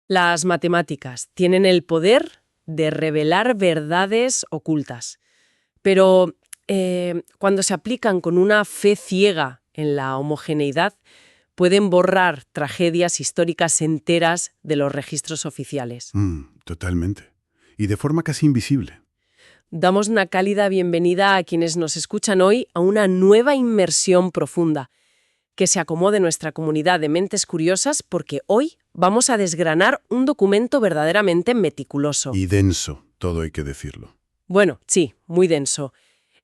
Las matemáticas tienen el poder de revelar verdades ocultas, pero cuando se aplican con una fe ciega en la homogeneidad, pueden borrar tragedias históricas enteras de los registros oficiales. Totalmente. Y de forma casi invisible. Damos una cálida bienvenida a quienes nos escuchan hoy a una nueva inmersión profunda que se acomode nuestra comunidad de mentes curiosas, porque hoy vamos a desgranar un documento verdaderamente meticuloso. Y denso, todo hay que decirlo. Bueno, sí, muy denso.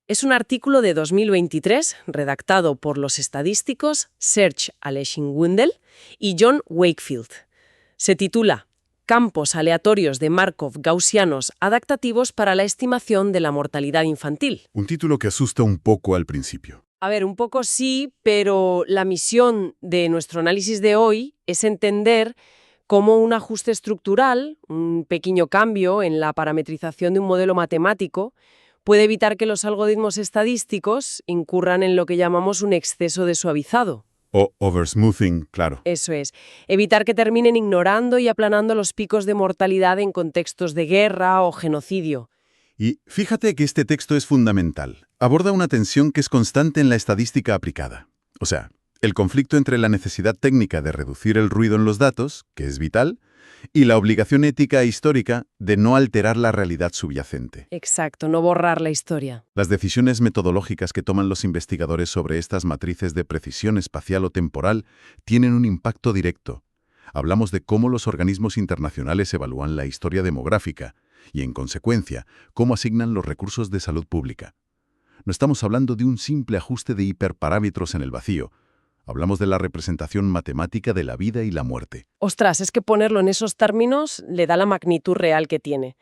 Es un artículo de 2023 redactado por los estadísticos Serge Alexin-Wendel y John Wakefield. Se titula Campos aleatorios de Markov gaussianos adaptativos para la estimación de la mortalidad infantil. Un título que asusta un poco al principio. A ver, un poco sí, pero la misión de nuestro análisis de hoy es entender cómo un ajuste estructural, un pequeño cambio en la parametrización de un modelo matemático, puede evitar que los algoritmos estadísticos incurran en lo que llamamos un exceso de suavizado. O oversmoothing, claro. Eso es, evitar que terminen ignorando y aplanando los picos de mortalidad en contextos de guerra o genocidio. Y fíjate que este texto es fundamental. Aborda una tensión que es constante en la estadística aplicada. O sea, el conflicto entre la necesidad técnica de reducir el ruido en los datos, que es vital, y la obligación ética e histórica de no alterar la realidad subyacente. Exacto, no borrar la historia. Las decisiones metodológicas que toman los investigadores sobre estas matrices de precisión espacial o temporal tienen un impacto directo. Hablamos de cómo los organismos internacionales evalúan la historia demográfica y, en consecuencia, cómo asignan los recursos de salud pública. No estamos hablando de un simple ajuste de hiperparámetros en el vacío. Hablamos de la representación matemática de la vida y la muerte. Ostras, es que ponerlo en esos términos le da la magnitud real que tiene.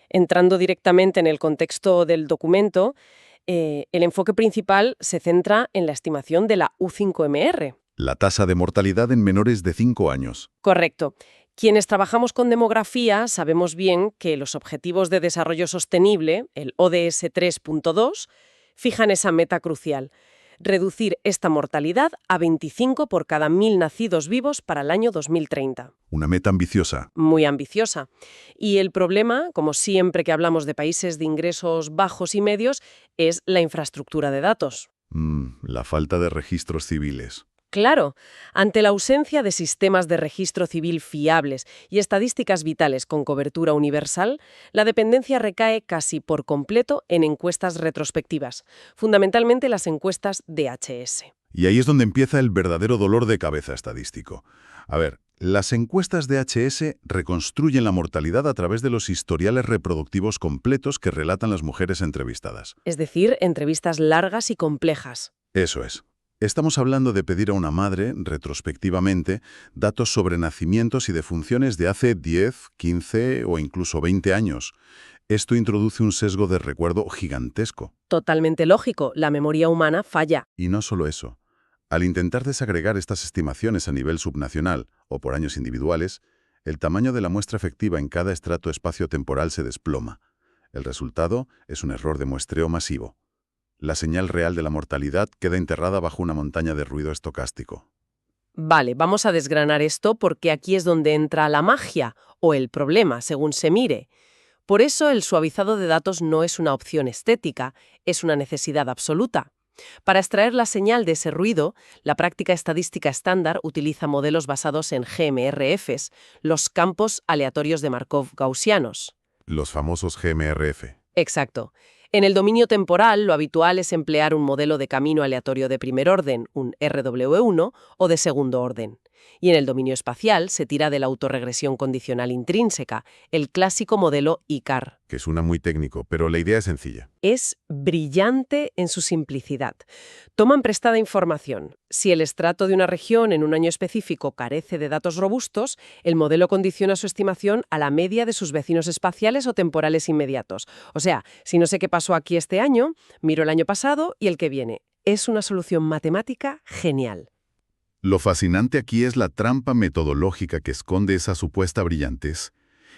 Entrando directamente en el contexto del documento, el enfoque principal se centra en la estimación de la U5MR. La tasa de mortalidad en menores de 5 años. Correcto. Quienes trabajamos con demografía sabemos bien que los Objetivos de Desarrollo Sostenible, el ODS 3.2, fijan esa meta crucial: reducir esta mortalidad a 25 por cada 1000 nacidos vivos para el año 2030. Una meta ambiciosa. Muy ambiciosa. Y el problema, como siempre que hablamos de países de ingresos bajos y medios, es la infraestructura de datos. La falta de registros civiles. Claro, ante la ausencia de sistemas de registro civil fiables y estadísticas vitales con cobertura universal, la dependencia recae casi por completo en encuestas retrospectivas, fundamentalmente las encuestas DHS. Y ahí es donde empieza el verdadero dolor de cabeza estadístico. A ver, las encuestas DHS reconstruyen la mortalidad a través de los historiales reproductivos completos que relatan las mujeres entrevistadas. Es decir, entrevistas largas y complejas. Eso es. Estamos hablando de pedir a una madre, retrospectivamente, datos sobre nacimientos y defunciones de hace 10, 15 o incluso 20 años. Esto introduce un sesgo de recuerdo gigantesco. Totalmente lógico, la memoria humana falla. Y no solo eso. Al intentar desagregar estas estimaciones a nivel subnacional o por años individuales, el tamaño de la muestra efectiva en cada estrato espacio-temporal se desploma. El resultado es un error de muestreo masivo. La señal real de la mortalidad queda enterrada bajo una montaña de ruido estocástico. Vale, vamos a desgranar esto porque aquí es donde entra la magia o el problema, según se mire. Por eso el suavizado de datos no es una opción estética, es una necesidad absoluta. Para extraer la señal de ese ruido, la práctica estadística estándar utiliza modelos basados en GMRFs, los campos aleatorios de Markov gaussianos. Los famosos GMRF. Exacto. En el dominio temporal, lo habitual es emplear un modelo de camino aleatorio de primer orden, un RW1, o de segundo orden. Y en el dominio espacial se tira de la autorregresión condicional intrínseca, el clásico modelo ICAR. Que suena muy técnico, pero la idea es sencilla. Es brillante en su simplicidad. Toman prestada información. Si el estrato de una región en un año específico carece de datos robustos, el modelo condiciona su estimación a la media de sus vecinos espaciales o temporales inmediatos. O sea, si no sé qué pasó aquí este año, miro el año pasado y el que viene. Es una solución matemática genial. Lo fascinante aquí es la trampa metodológica que esconde esa supuesta brillantez.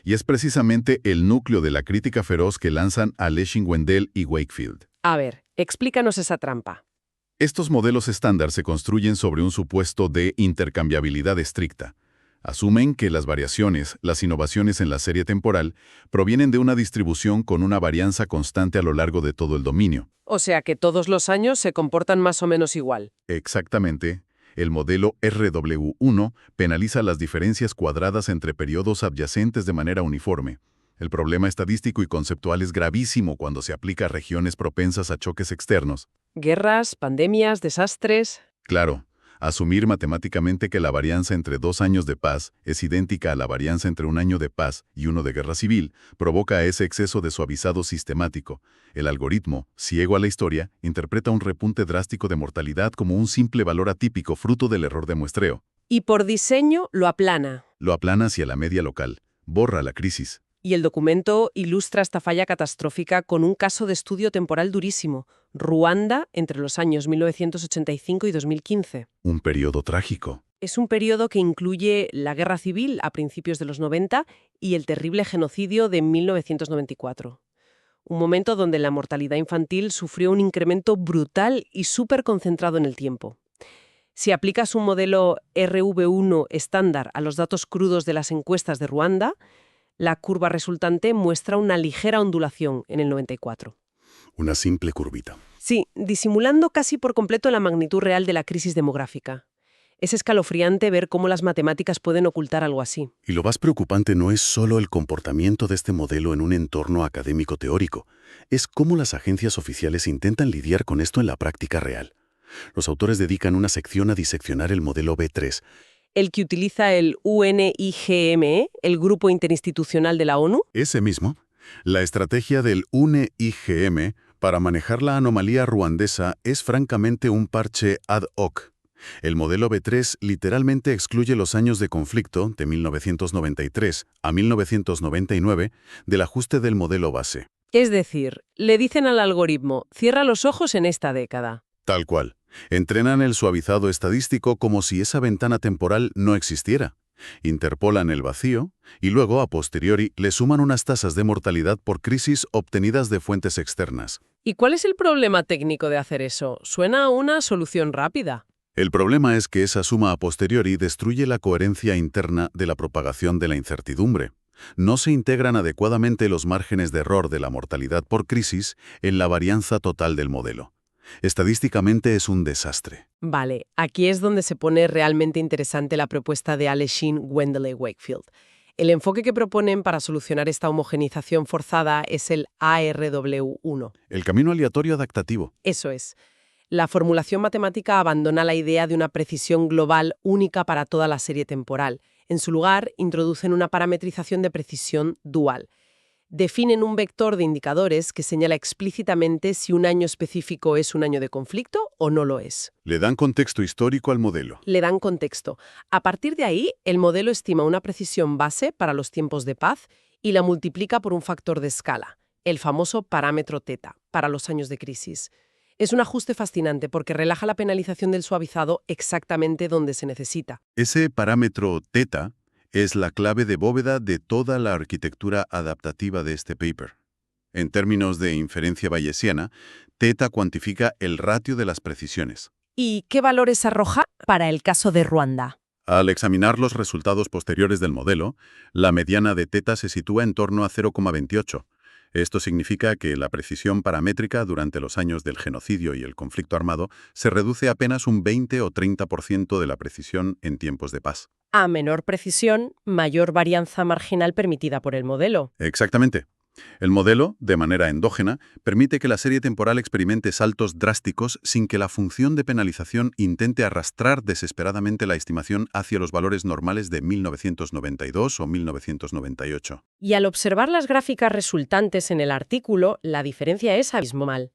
Y es precisamente el núcleo de la crítica feroz que lanzan Alexin-Wendel y Wakefield. A ver, explícanos esa trampa. Estos modelos estándar se construyen sobre un supuesto de intercambiabilidad estricta. Asumen que las variaciones, las innovaciones en la serie temporal, provienen de una distribución con una varianza constante a lo largo de todo el dominio. O sea que todos los años se comportan más o menos igual. Exactamente. El modelo RW1 penaliza las diferencias cuadradas entre periodos adyacentes de manera uniforme. El problema estadístico y conceptual es gravísimo cuando se aplica a regiones propensas a choques externos. Guerras, pandemias, desastres. Claro, asumir matemáticamente que la varianza entre 2 años de paz es idéntica a la varianza entre un año de paz y uno de guerra civil provoca ese exceso de suavizado sistemático. El algoritmo, ciego a la historia, interpreta un repunte drástico de mortalidad como un simple valor atípico fruto del error de muestreo. Y por diseño lo aplana. Lo aplana hacia la media local, borra la crisis. Y el documento ilustra esta falla catastrófica con un caso de estudio temporal durísimo. Ruanda entre los años 1985 y 2015. Un periodo trágico. Es un periodo que incluye la guerra civil a principios de los 90 y el terrible genocidio de 1994. Un momento donde la mortalidad infantil sufrió un incremento brutal y súper concentrado en el tiempo. Si aplicas un modelo RV1 estándar a los datos crudos de las encuestas de Ruanda, la curva resultante muestra una ligera ondulación en el 94. Una simple curvita. Sí, disimulando casi por completo la magnitud real de la crisis demográfica. Es escalofriante ver cómo las matemáticas pueden ocultar algo así. Y lo más preocupante no es solo el comportamiento de este modelo en un entorno académico teórico, es cómo las agencias oficiales intentan lidiar con esto en la práctica real. Los autores dedican una sección a diseccionar el modelo B3, El que utiliza el UNIGME, el Grupo Interinstitucional de la ONU. ese mismo. La estrategia del UNIGM para manejar la anomalía ruandesa es francamente un parche ad hoc. El modelo B3 literalmente excluye los años de conflicto de 1993 a 1999 del ajuste del modelo base. Es decir, le dicen al algoritmo, cierra los ojos en esta década. Tal cual. Entrenan el suavizado estadístico como si esa ventana temporal no existiera. Interpolan el vacío y luego, a posteriori, le suman unas tasas de mortalidad por crisis obtenidas de fuentes externas. ¿Y cuál es el problema técnico de hacer eso? Suena a una solución rápida. El problema es que esa suma a posteriori destruye la coherencia interna de la propagación de la incertidumbre. No se integran adecuadamente los márgenes de error de la mortalidad por crisis en la varianza total del modelo. Estadísticamente es un desastre. Vale, aquí es donde se pone realmente interesante la propuesta de Aleshine, Wendell y Wakefield. El enfoque que proponen para solucionar esta homogenización forzada es el ARW1. El camino aleatorio adaptativo. Eso es. La formulación matemática abandona la idea de una precisión global única para toda la serie temporal. En su lugar, introducen una parametrización de precisión dual. Definen un vector de indicadores que señala explícitamente si un año específico es un año de conflicto o no lo es. Le dan contexto histórico al modelo. Le dan contexto. A partir de ahí, el modelo estima una precisión base para los tiempos de paz y la multiplica por un factor de escala, el famoso parámetro teta, para los años de crisis. Es un ajuste fascinante porque relaja la penalización del suavizado exactamente donde se necesita. Ese parámetro teta es la clave de bóveda de toda la arquitectura adaptativa de este paper. En términos de inferencia bayesiana, teta cuantifica el ratio de las precisiones. ¿Y qué valores arroja para el caso de Ruanda? Al examinar los resultados posteriores del modelo, la mediana de teta se sitúa en torno a 0,28. Esto significa que la precisión paramétrica durante los años del genocidio y el conflicto armado se reduce a apenas un 20 o 30% de la precisión en tiempos de paz. A menor precisión, mayor varianza marginal permitida por el modelo. Exactamente. El modelo, de manera endógena, permite que la serie temporal experimente saltos drásticos sin que la función de penalización intente arrastrar desesperadamente la estimación hacia los valores normales de 1992 o 1998. Y al observar las gráficas resultantes en el artículo, la diferencia es abismal.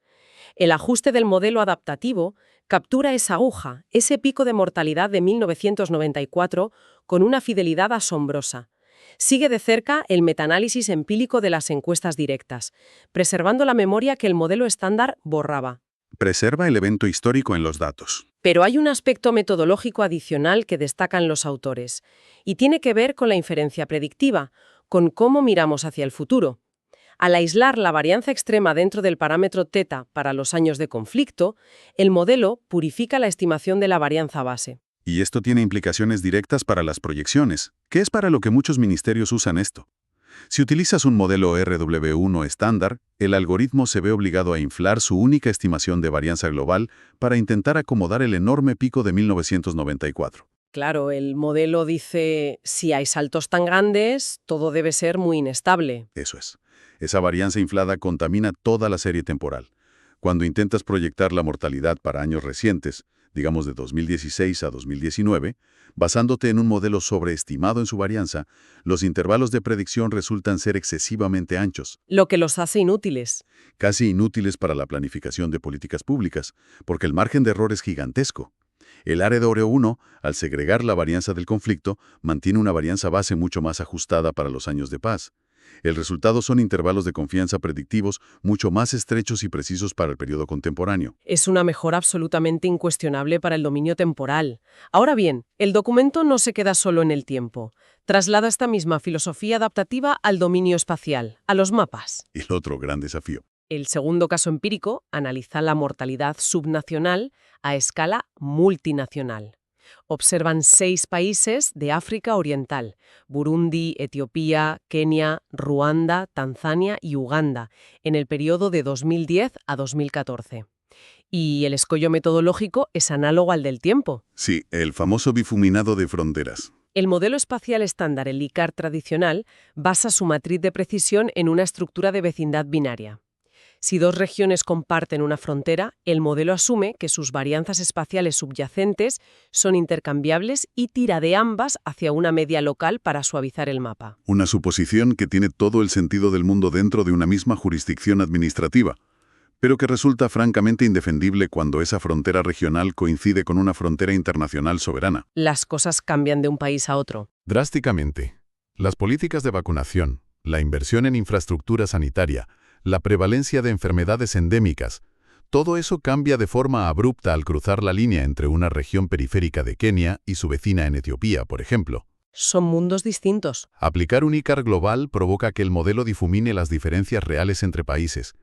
El ajuste del modelo adaptativo captura esa aguja, ese pico de mortalidad de 1994, con una fidelidad asombrosa. Sigue de cerca el metaanálisis empírico de las encuestas directas, preservando la memoria que el modelo estándar borraba. Preserva el evento histórico en los datos. Pero hay un aspecto metodológico adicional que destacan los autores, y tiene que ver con la inferencia predictiva, con cómo miramos hacia el futuro. Al aislar la varianza extrema dentro del parámetro teta para los años de conflicto, el modelo purifica la estimación de la varianza base. Y esto tiene implicaciones directas para las proyecciones, que es para lo que muchos ministerios usan esto. Si utilizas un modelo RW1 estándar, el algoritmo se ve obligado a inflar su única estimación de varianza global para intentar acomodar el enorme pico de 1994. Claro, el modelo dice, si hay saltos tan grandes, todo debe ser muy inestable. Eso es. Esa varianza inflada contamina toda la serie temporal. Cuando intentas proyectar la mortalidad para años recientes, digamos de 2016 a 2019, basándote en un modelo sobreestimado en su varianza, los intervalos de predicción resultan ser excesivamente anchos, Lo que los hace inútiles. casi inútiles para la planificación de políticas públicas, porque el margen de error es gigantesco. El RW1, al segregar la varianza del conflicto, mantiene una varianza base mucho más ajustada para los años de paz. El resultado son intervalos de confianza predictivos mucho más estrechos y precisos para el periodo contemporáneo. Es una mejora absolutamente incuestionable para el dominio temporal. Ahora bien, el documento no se queda solo en el tiempo. Traslada esta misma filosofía adaptativa al dominio espacial, a los mapas. El otro gran desafío. El segundo caso empírico analiza la mortalidad subnacional a escala multinacional. Observan 6 países de África Oriental: Burundi, Etiopía, Kenia, Ruanda, Tanzania y Uganda, en el periodo de 2010 a 2014. Y el escollo metodológico es análogo al del tiempo. Sí, el famoso difuminado de fronteras. El modelo espacial estándar, el ICAR tradicional, basa su matriz de precisión en una estructura de vecindad binaria. Si dos regiones comparten una frontera, el modelo asume que sus varianzas espaciales subyacentes son intercambiables y tira de ambas hacia una media local para suavizar el mapa. Una suposición que tiene todo el sentido del mundo dentro de una misma jurisdicción administrativa, pero que resulta francamente indefendible cuando esa frontera regional coincide con una frontera internacional soberana. Las cosas cambian de un país a otro. Drásticamente. Las políticas de vacunación, la inversión en infraestructura sanitaria, la prevalencia de enfermedades endémicas, todo eso cambia de forma abrupta al cruzar la línea entre una región periférica de Kenia y su vecina en Etiopía, por ejemplo. Son mundos distintos. Aplicar un ICAR global provoca que el modelo difumine las diferencias reales entre países.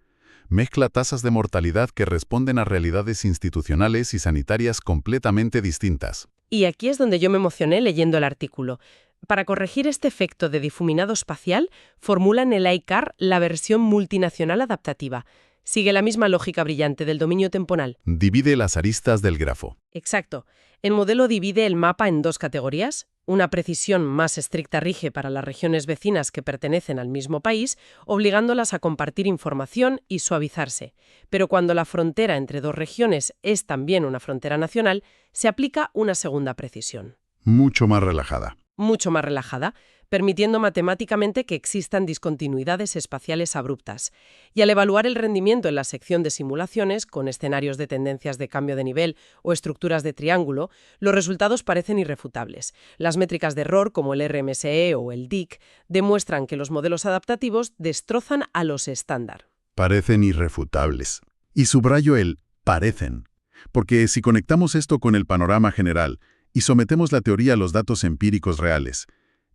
Mezcla tasas de mortalidad que responden a realidades institucionales y sanitarias completamente distintas. Y aquí es donde yo me emocioné leyendo el artículo. Para corregir este efecto de difuminado espacial, formulan el ICAR la versión multinacional adaptativa. Sigue la misma lógica brillante del dominio temporal. Divide las aristas del grafo. Exacto. El modelo divide el mapa en 2 categorías. Una precisión más estricta rige para las regiones vecinas que pertenecen al mismo país, obligándolas a compartir información y suavizarse. Pero cuando la frontera entre 2 regiones es también una frontera nacional, se aplica una segunda precisión. Mucho más relajada. Mucho más relajada, permitiendo matemáticamente que existan discontinuidades espaciales abruptas. Y al evaluar el rendimiento en la sección de simulaciones, con escenarios de tendencias de cambio de nivel o estructuras de triángulo, los resultados parecen irrefutables. Las métricas de error, como el RMSE o el DIC, demuestran que los modelos adaptativos destrozan a los estándar. Parecen irrefutables. Y subrayo el parecen, porque si conectamos esto con el panorama general y sometemos la teoría a los datos empíricos reales,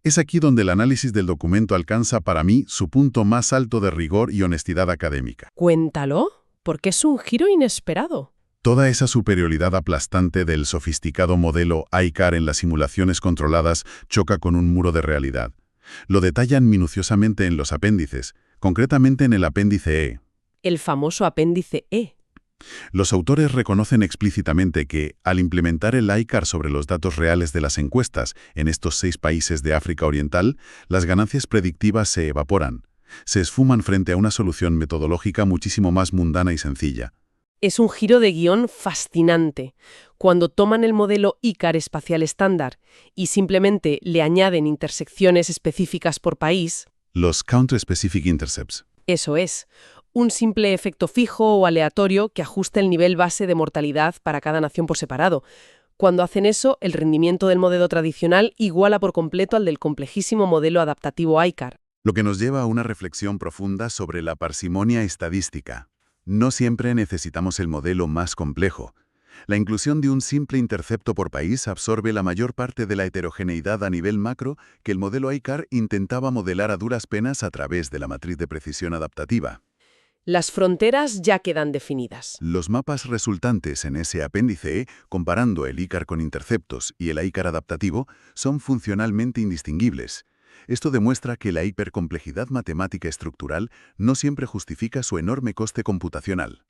es aquí donde el análisis del documento alcanza para mí su punto más alto de rigor y honestidad académica. Cuéntalo, porque es un giro inesperado. Toda esa superioridad aplastante del sofisticado modelo ICAR en las simulaciones controladas choca con un muro de realidad. Lo detallan minuciosamente en los apéndices, concretamente en el apéndice E. El famoso apéndice E. Los autores reconocen explícitamente que, al implementar el ICAR sobre los datos reales de las encuestas en estos 6 países de África Oriental, las ganancias predictivas se evaporan, se esfuman frente a una solución metodológica muchísimo más mundana y sencilla. Es un giro de guión fascinante. Cuando toman el modelo ICAR espacial estándar y simplemente le añaden intersecciones específicas por país, Los Country-Specific Intercepts. eso es, un simple efecto fijo o aleatorio que ajusta el nivel base de mortalidad para cada nación por separado. Cuando hacen eso, el rendimiento del modelo tradicional iguala por completo al del complejísimo modelo adaptativo ICAR. Lo que nos lleva a una reflexión profunda sobre la parsimonia estadística. No siempre necesitamos el modelo más complejo. La inclusión de un simple intercepto por país absorbe la mayor parte de la heterogeneidad a nivel macro que el modelo ICAR intentaba modelar a duras penas a través de la matriz de precisión adaptativa. Las fronteras ya quedan definidas. Los mapas resultantes en ese apéndice E, comparando el ICAR con interceptos y el ICAR adaptativo, son funcionalmente indistinguibles. Esto demuestra que la hipercomplejidad matemática estructural no siempre justifica su enorme coste computacional.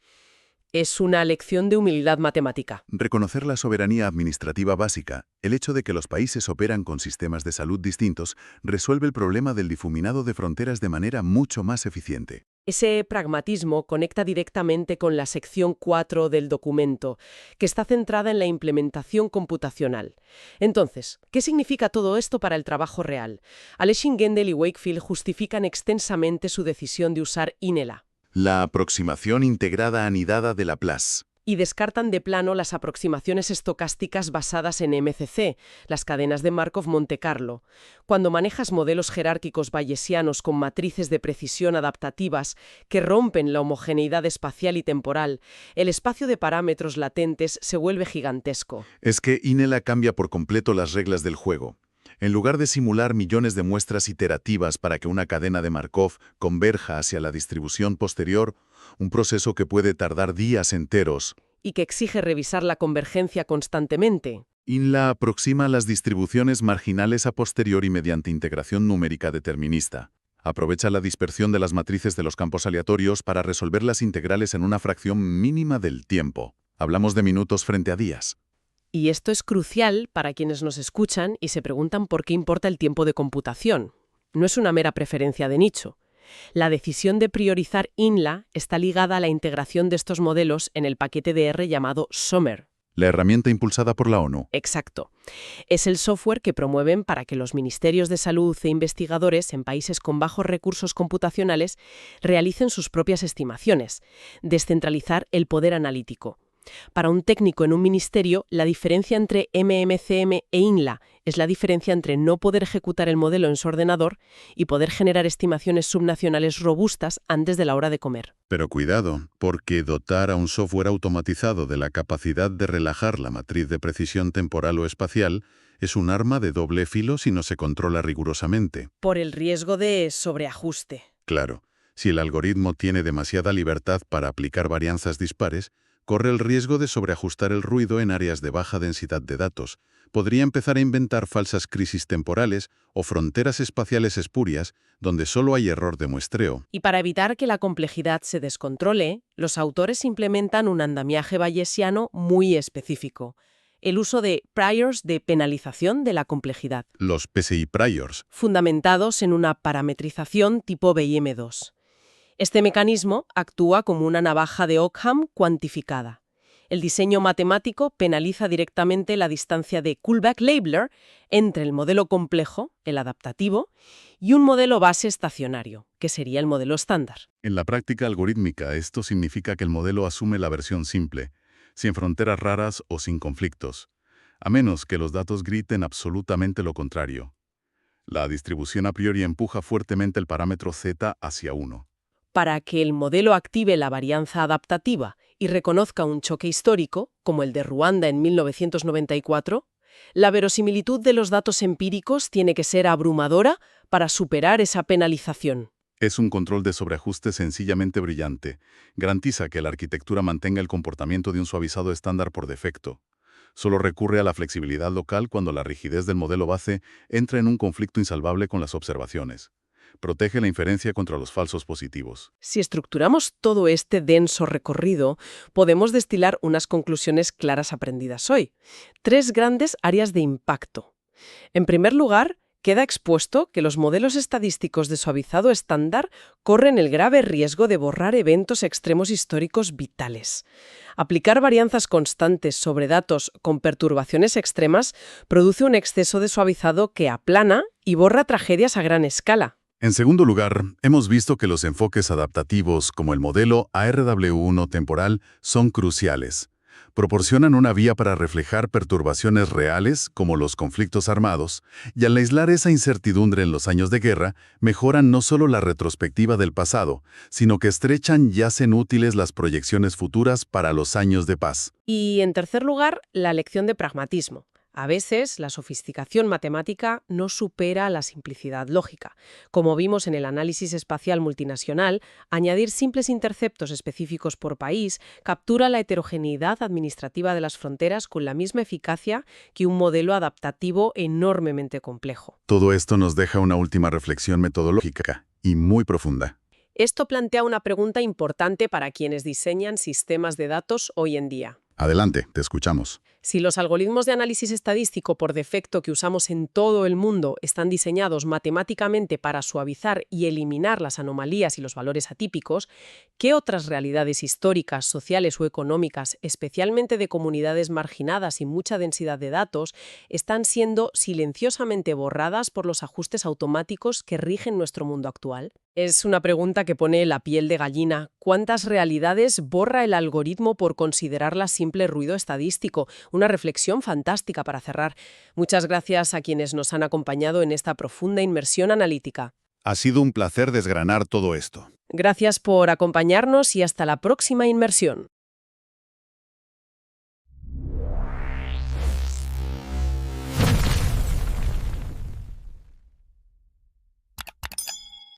Es una lección de humildad matemática. Reconocer la soberanía administrativa básica, el hecho de que los países operan con sistemas de salud distintos, resuelve el problema del difuminado de fronteras de manera mucho más eficiente. Ese pragmatismo conecta directamente con la sección 4 del documento, que está centrada en la implementación computacional. Entonces, ¿qué significa todo esto para el trabajo real? Alexin Gendel y Wakefield justifican extensamente su decisión de usar INELA. La aproximación integrada anidada de Laplace. Y descartan de plano las aproximaciones estocásticas basadas en MCC, las cadenas de Markov-Monte Carlo. Cuando manejas modelos jerárquicos bayesianos con matrices de precisión adaptativas que rompen la homogeneidad espacial y temporal, el espacio de parámetros latentes se vuelve gigantesco. Es que INELA cambia por completo las reglas del juego. En lugar de simular millones de muestras iterativas para que una cadena de Markov converja hacia la distribución posterior, un proceso que puede tardar días enteros, Y que exige revisar la convergencia constantemente. INELA aproxima las distribuciones marginales a posteriori mediante integración numérica determinista. Aprovecha la dispersión de las matrices de los campos aleatorios para resolver las integrales en una fracción mínima del tiempo. Hablamos de minutos frente a días. Y esto es crucial para quienes nos escuchan y se preguntan por qué importa el tiempo de computación. No es una mera preferencia de nicho. La decisión de priorizar INLA está ligada a la integración de estos modelos en el paquete de R llamado SOMER. La herramienta impulsada por la ONU. Exacto. Es el software que promueven para que los ministerios de salud e investigadores en países con bajos recursos computacionales realicen sus propias estimaciones, descentralizar el poder analítico. Para un técnico en un ministerio, la diferencia entre MMCM e INLA es la diferencia entre no poder ejecutar el modelo en su ordenador y poder generar estimaciones subnacionales robustas antes de la hora de comer. Pero cuidado, porque dotar a un software automatizado de la capacidad de relajar la matriz de precisión temporal o espacial es un arma de doble filo si no se controla rigurosamente. Por el riesgo de sobreajuste. Claro, si el algoritmo tiene demasiada libertad para aplicar varianzas dispares, corre el riesgo de sobreajustar el ruido en áreas de baja densidad de datos. Podría empezar a inventar falsas crisis temporales o fronteras espaciales espurias donde solo hay error de muestreo. Y para evitar que la complejidad se descontrole, los autores implementan un andamiaje bayesiano muy específico. El uso de priors de penalización de la complejidad, Los PSI priors. fundamentados en una parametrización tipo BIM2. Este mecanismo actúa como una navaja de Ockham cuantificada. El diseño matemático penaliza directamente la distancia de Kullback-Leibler entre el modelo complejo, el adaptativo, y un modelo base estacionario, que sería el modelo estándar. En la práctica algorítmica, esto significa que el modelo asume la versión simple, sin fronteras raras o sin conflictos, a menos que los datos griten absolutamente lo contrario. La distribución a priori empuja fuertemente el parámetro z hacia 1. Para que el modelo active la varianza adaptativa y reconozca un choque histórico, como el de Ruanda en 1994, la verosimilitud de los datos empíricos tiene que ser abrumadora para superar esa penalización. Es un control de sobreajuste sencillamente brillante. Garantiza que la arquitectura mantenga el comportamiento de un suavizado estándar por defecto. Solo recurre a la flexibilidad local cuando la rigidez del modelo base entra en un conflicto insalvable con las observaciones. Protege la inferencia contra los falsos positivos. Si estructuramos todo este denso recorrido, podemos destilar unas conclusiones claras aprendidas hoy. 3 grandes áreas de impacto. En primer lugar, queda expuesto que los modelos estadísticos de suavizado estándar corren el grave riesgo de borrar eventos extremos históricos vitales. Aplicar varianzas constantes sobre datos con perturbaciones extremas produce un exceso de suavizado que aplana y borra tragedias a gran escala. En segundo lugar, hemos visto que los enfoques adaptativos, como el modelo ARW1 temporal, son cruciales. Proporcionan una vía para reflejar perturbaciones reales, como los conflictos armados, y al aislar esa incertidumbre en los años de guerra, mejoran no solo la retrospectiva del pasado, sino que estrechan y hacen útiles las proyecciones futuras para los años de paz. Y en tercer lugar, la lección de pragmatismo. A veces, la sofisticación matemática no supera la simplicidad lógica. Como vimos en el análisis espacial multinacional, añadir simples interceptos específicos por país captura la heterogeneidad administrativa de las fronteras con la misma eficacia que un modelo adaptativo enormemente complejo. Todo esto nos deja una última reflexión metodológica y muy profunda. Esto plantea una pregunta importante para quienes diseñan sistemas de datos hoy en día. Adelante, te escuchamos. Si los algoritmos de análisis estadístico por defecto que usamos en todo el mundo están diseñados matemáticamente para suavizar y eliminar las anomalías y los valores atípicos, ¿qué otras realidades históricas, sociales o económicas, especialmente de comunidades marginadas y mucha densidad de datos, están siendo silenciosamente borradas por los ajustes automáticos que rigen nuestro mundo actual? Es una pregunta que pone la piel de gallina. ¿Cuántas realidades borra el algoritmo por considerarlas simple ruido estadístico? Una reflexión fantástica para cerrar. Muchas gracias a quienes nos han acompañado en esta profunda inmersión analítica. Ha sido un placer desgranar todo esto. Gracias por acompañarnos y hasta la próxima inmersión.